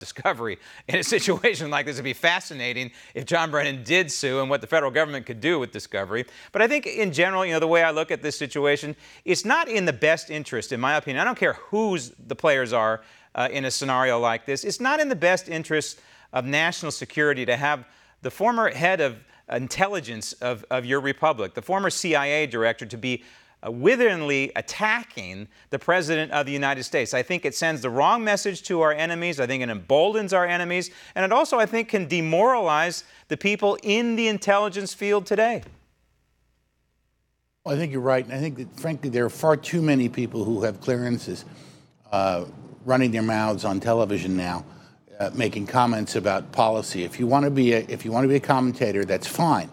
discovery in a situation like this. It'd be fascinating if John Brennan did sue and what the federal government could do with discovery. But I think in general, the way I look at this situation, it's not in the best interest, in my opinion. I don't care who's the players are in a scenario like this. It's not in the best interest of national security to have the former head of intelligence of your republic, the former CIA director, to be witheringly attacking the President of the United States. I think it sends the wrong message to our enemies. I think it emboldens our enemies. And it also, I think, can demoralize the people in the intelligence field today. Well, I think you're right. And I think that, frankly, there are far too many people who have clearances running their mouths on television now, making comments about policy. If you want to be a commentator, that's fine.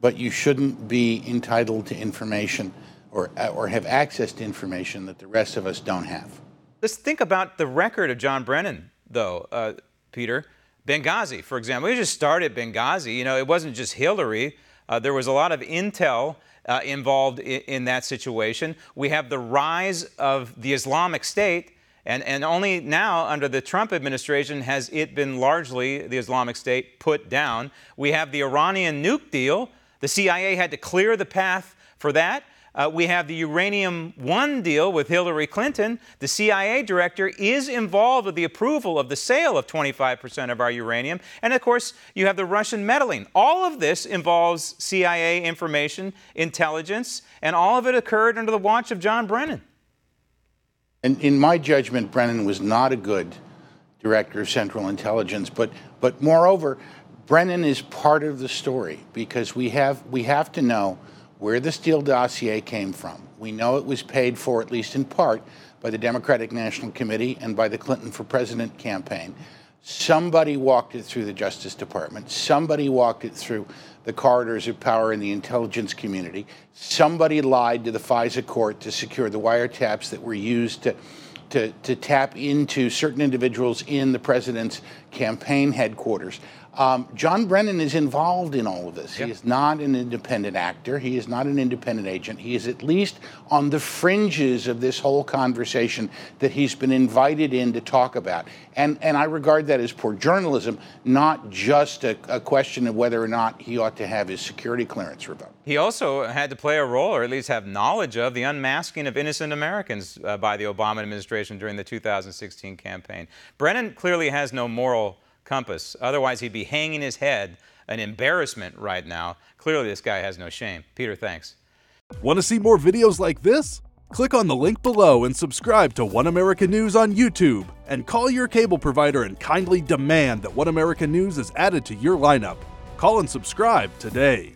But you shouldn't be entitled to information or have access to information that the rest of us don't have. Let's think about the record of John Brennan, though, Peter. Benghazi, for example. We just started Benghazi. It wasn't just Hillary. There was a lot of intel involved in that situation. We have the rise of the Islamic State, and only now, under the Trump administration, has it been largely, the Islamic State, put down. We have the Iranian nuke deal. The CIA had to clear the path for that. We have the Uranium One deal with Hillary Clinton. The CIA director is involved with the approval of the sale of 25% of our uranium. And, of course, you have the Russian meddling. All of this involves CIA information, intelligence, and all of it occurred under the watch of John Brennan. And in my judgment, Brennan was not a good director of Central Intelligence. But moreover, Brennan is part of the story because we have to know where the Steele dossier came from. We know it was paid for, at least in part, by the Democratic National Committee and by the Clinton for President campaign. Somebody walked it through the Justice Department. Somebody walked it through the corridors of power in the intelligence community. Somebody lied to the FISA court to secure the wiretaps that were used to tap into certain individuals in the president's campaign headquarters. John Brennan is involved in all of this. Yep. He is not an independent actor. He is not an independent agent. He is at least on the fringes of this whole conversation that he's been invited in to talk about. And I regard that as poor journalism, not just a question of whether or not he ought to have his security clearance revoked. He also had to play a role, or at least have knowledge of, the unmasking of innocent Americans by the Obama administration during the 2016 campaign. Brennan clearly has no moral compass. Otherwise, he'd be hanging his head, an embarrassment right now. Clearly, this guy has no shame. Peter, thanks. Want to see more videos like this? Click on the link below and subscribe to One American News on YouTube. And call your cable provider and kindly demand that One American News is added to your lineup. Call and subscribe today.